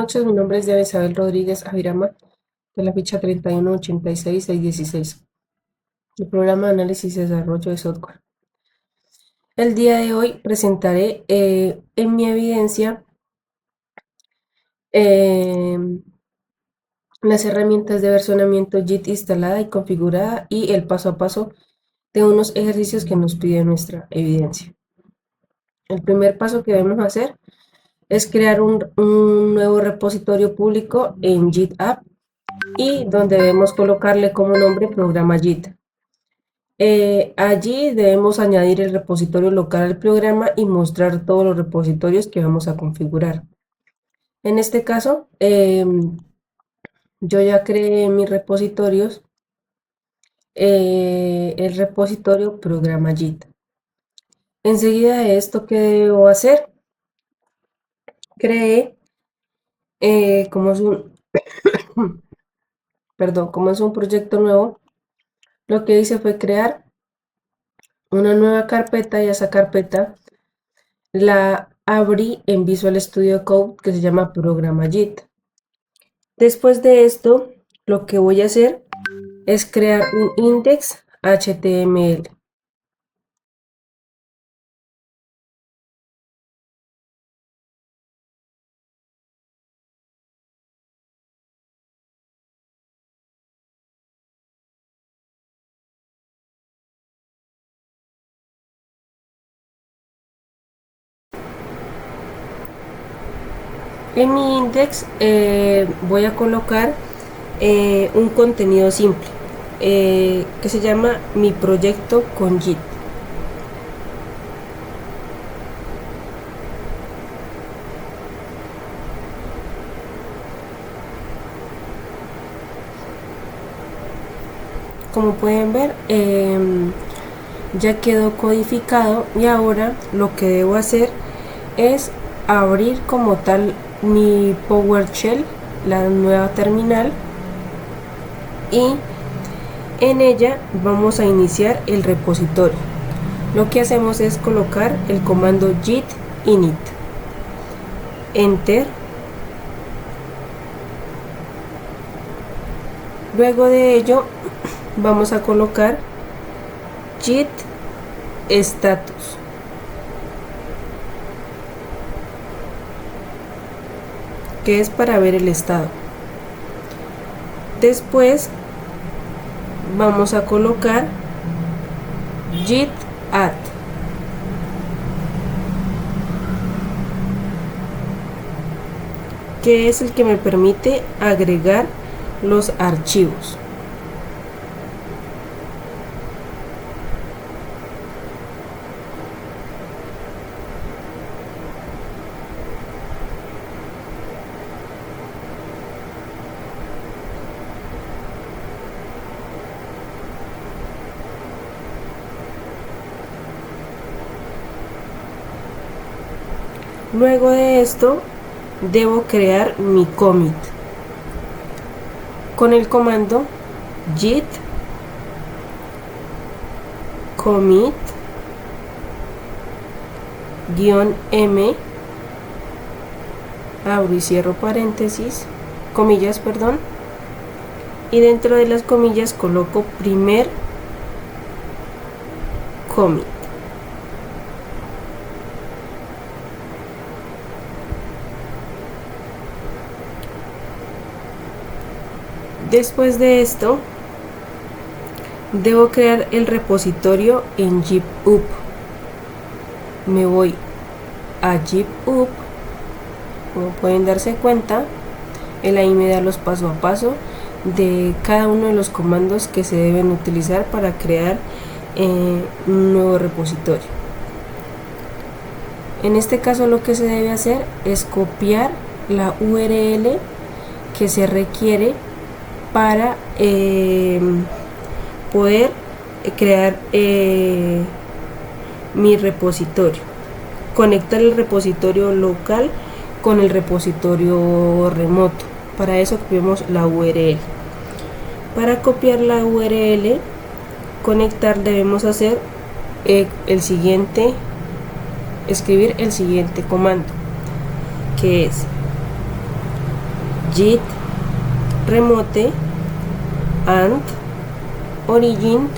noches, mi nombre es Diana Isabel Rodríguez Avirama, de la ficha 3186616, el programa de análisis y desarrollo de software. El día de hoy presentaré en mi evidencia las herramientas de versionamiento JIT instalada y configurada y el paso a paso de unos ejercicios que nos pide nuestra evidencia. El primer paso que debemos hacer es crear un nuevo repositorio público en GitHub y donde debemos colocarle como nombre programa JIT. Allí debemos añadir el repositorio local al programa y mostrar todos los repositorios que vamos a configurar. En este caso, yo ya creé mis repositorios, el repositorio programa JIT. Enseguida de esto, ¿qué debo hacer? Creé, como es un, como es un proyecto nuevo, lo que hice fue crear una nueva carpeta y esa carpeta la abrí en Visual Studio Code que se llama programa JIT. Después de esto, lo que voy a hacer es crear un index HTML. En mi index voy a colocar un contenido simple que se llama mi proyecto con JIT. Como pueden ver, ya quedó codificado y ahora lo que debo hacer es abrir como tal mi PowerShell, la nueva terminal, y en ella vamos a iniciar el repositorio. Lo que hacemos es colocar el comando git init, enter. Luego de ello vamos a colocar git status, que es para ver el estado. Después vamos a colocar git add, que es el que me permite agregar los archivos. Luego de esto debo crear mi commit con el comando git commit -m, abro y cierro paréntesis, comillas, y dentro de las comillas coloco primer commit. Después de esto, debo crear el repositorio en GitHub. Me voy a GitHub, como pueden darse cuenta, él ahí me da los paso a paso de cada uno de los comandos que se deben utilizar para crear un nuevo repositorio. En este caso lo que se debe hacer es copiar la URL que se requiere para poder crear mi repositorio, conectar el repositorio local con el repositorio remoto. Para eso copiamos la URL. Para copiar la URL, conectar, debemos hacer escribir el siguiente comando, que es git remote and origin,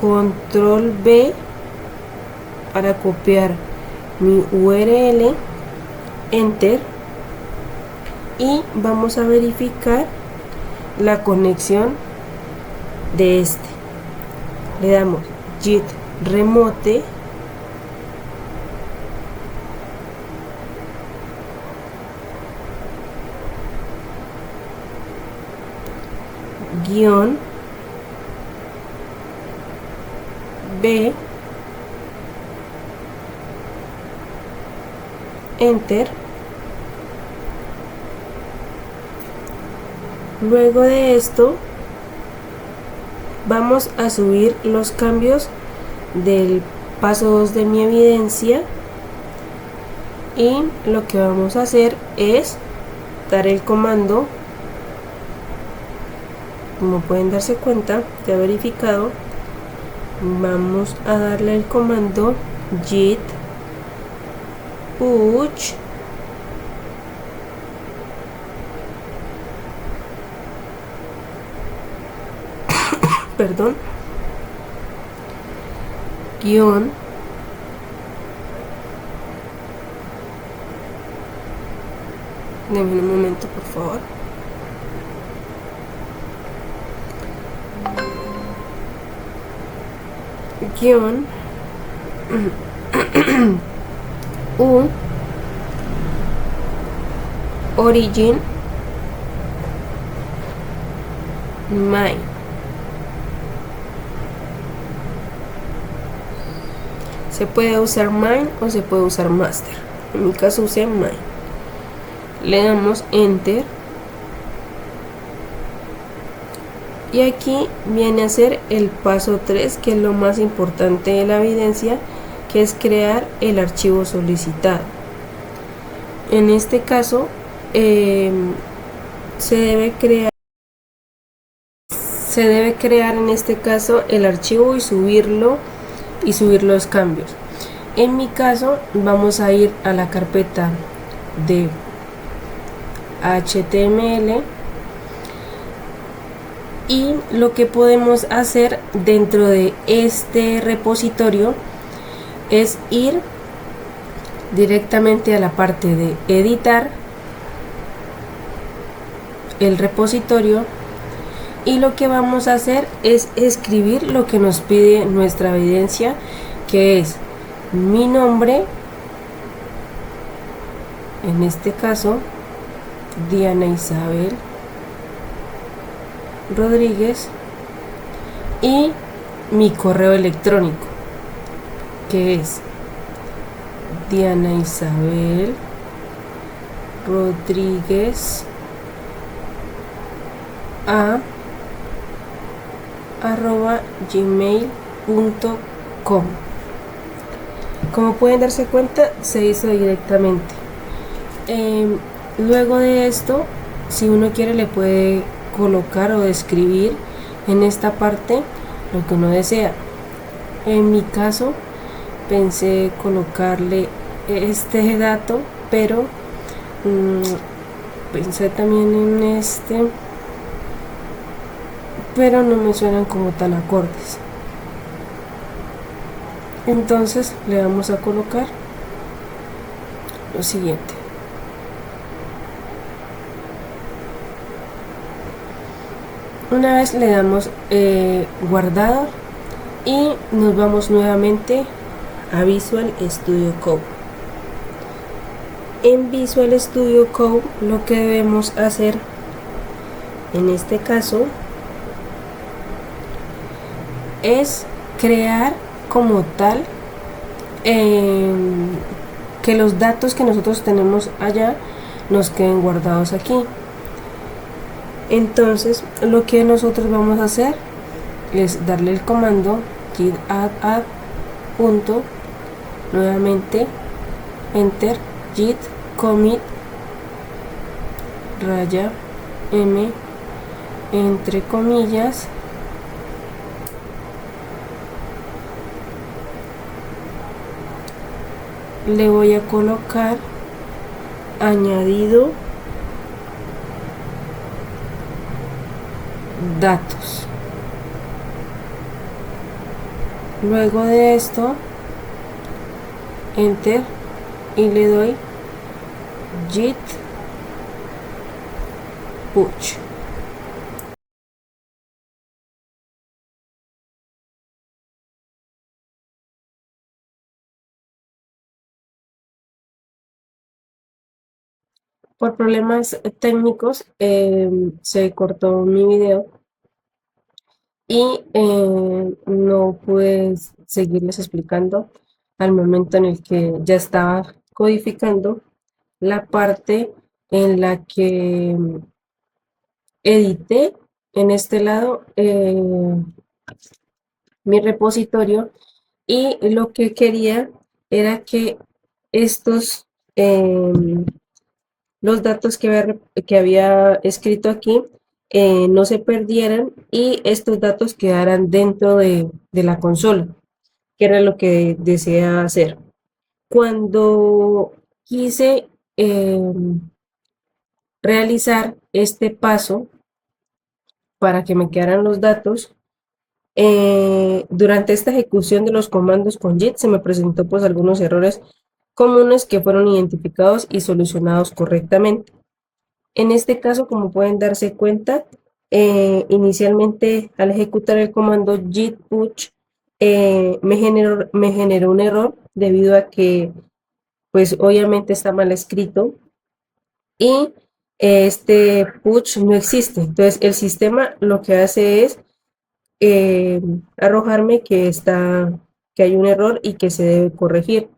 control B para copiar mi URL, enter, y vamos a verificar la conexión de este. Le damos git remote guión B, enter. Luego de esto vamos a subir los cambios del paso 2 de mi evidencia, y lo que vamos a hacer es dar el comando. Como pueden darse cuenta, ya verificado, vamos a darle el comando git push perdón, guión denme un momento por favor, guión u origin my. Se puede usar mine o se puede usar master. En mi caso usé mine. Le damos enter. Y aquí viene a ser el paso 3, que es lo más importante de la evidencia, que es crear el archivo solicitado. En este caso se debe crear en este caso el archivo y subir los cambios. En mi caso vamos a ir a la carpeta de HTML, y lo que podemos hacer dentro de este repositorio es ir directamente a la parte de editar el repositorio, y lo que vamos a hacer es escribir lo que nos pide nuestra evidencia, que es mi nombre, en este caso Diana Isabel Rodríguez, y mi correo electrónico, que es Diana Isabel Rodríguez @gmail.com. Como pueden darse cuenta, se hizo directamente. Luego de esto, si uno quiere, le puede colocar o escribir en esta parte lo que uno desea. En mi caso pensé colocarle este dato, pero pensé también en este, pero no me suenan como tan acordes. Entonces le vamos a colocar lo siguiente: una vez le damos guardado, y nos vamos nuevamente a Visual Studio Code. En Visual Studio Code lo que debemos hacer en este caso es crear como tal que los datos que nosotros tenemos allá nos queden guardados aquí. Entonces lo que nosotros vamos a hacer es darle el comando git add punto, nuevamente enter, git commit raya m entre comillas le voy a colocar añadido datos. Luego de esto, enter, y le doy git push. Por problemas técnicos se cortó mi video y no pude seguirles explicando al momento en el que ya estaba codificando la parte en la que edité en este lado mi repositorio, y lo que quería era que estos los datos que había escrito aquí no se perdieran y estos datos quedaran dentro de la consola, que era lo que desea hacer. Cuando quise realizar este paso para que me quedaran los datos, durante esta ejecución de los comandos con JIT se me presentó pues algunos errores comunes que fueron identificados y solucionados correctamente. En este caso, como pueden darse cuenta, inicialmente al ejecutar el comando git push me generó un error debido a que pues obviamente está mal escrito y este push no existe. Entonces el sistema lo que hace es arrojarme que hay un error y que se debe corregir.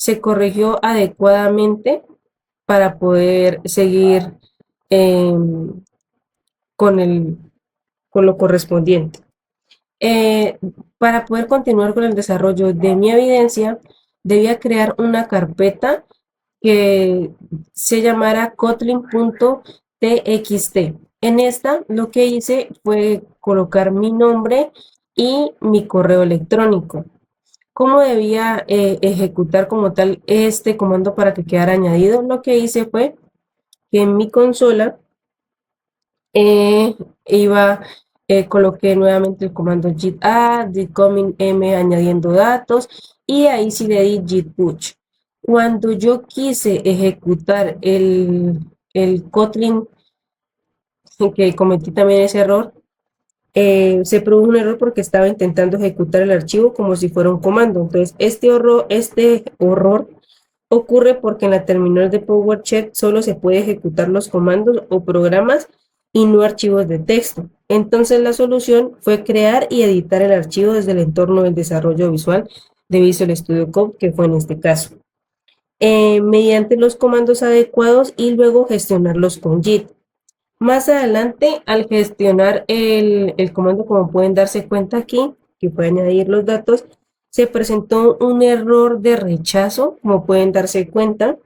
Se corrigió adecuadamente para poder seguir eh, con, con lo correspondiente. Eh, para poder continuar con el desarrollo de mi evidencia, debía crear una carpeta que se llamara kotlin.txt. En esta lo que hice fue colocar mi nombre y mi correo electrónico. ¿Cómo debía ejecutar como tal este comando para que quedara añadido? Lo que hice fue que en mi consola iba, coloqué nuevamente el comando git add, git commit m añadiendo datos, y ahí sí le di git push. Cuando yo quise ejecutar el Kotlin, que cometí también ese error, se produjo un error porque estaba intentando ejecutar el archivo como si fuera un comando. Entonces, este error ocurre porque en la terminal de PowerShell solo se puede ejecutar los comandos o programas y no archivos de texto. Entonces la solución fue crear y editar el archivo desde el entorno del desarrollo visual de Visual Studio Code, que fue en este caso, mediante los comandos adecuados y luego gestionarlos con JIT. Más adelante, al gestionar el comando, como pueden darse cuenta aquí, que fue añadir los datos, se presentó un error de rechazo, como pueden darse cuenta,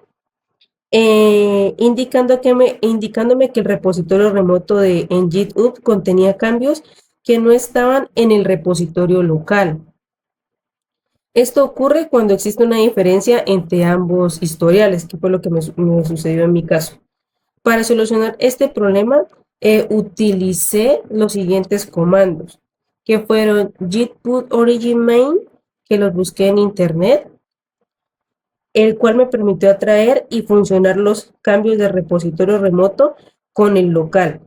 indicándome que el repositorio remoto en GitHub contenía cambios que no estaban en el repositorio local. Esto ocurre cuando existe una diferencia entre ambos historiales, que fue lo que me sucedió en mi caso. Para solucionar este problema, utilicé los siguientes comandos, que fueron git put origin main, que los busqué en internet, el cual me permitió atraer y funcionar los cambios de repositorio remoto con el local.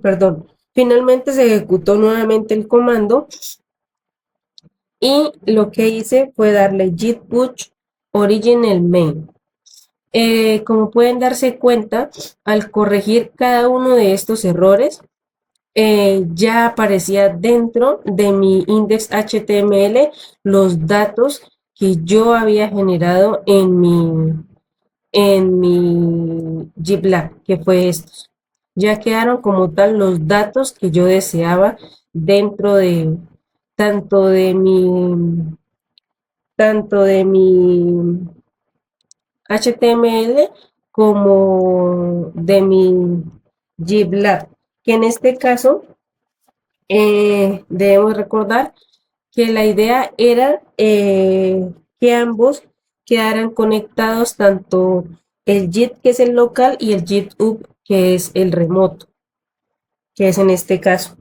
Perdón. Finalmente se ejecutó nuevamente el comando y lo que hice fue darle git push original main. Como pueden darse cuenta, al corregir cada uno de estos errores, ya aparecía dentro de mi index HTML los datos que yo había generado en mi GitLab, que fue estos. Ya quedaron como tal los datos que yo deseaba dentro de tanto de mi tanto de mi HTML como de mi GitLab, que en este caso debemos recordar que la idea era que ambos quedaran conectados tanto el JIT que es el local y el JIT up que es el remoto, que es en este caso.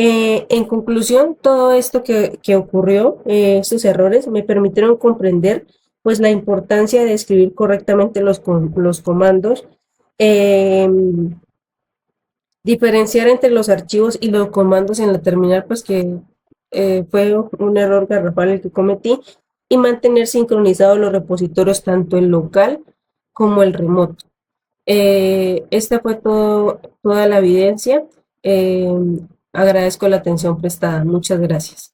En conclusión, todo esto que ocurrió, estos errores, me permitieron comprender pues la importancia de escribir correctamente los comandos, eh, diferenciar entre los archivos y los comandos en la terminal, pues que fue un error garrafal el que cometí, y mantener sincronizados los repositorios, tanto el local como el remoto. Esta fue toda la evidencia. Eh, Agradezco la atención prestada. Muchas gracias.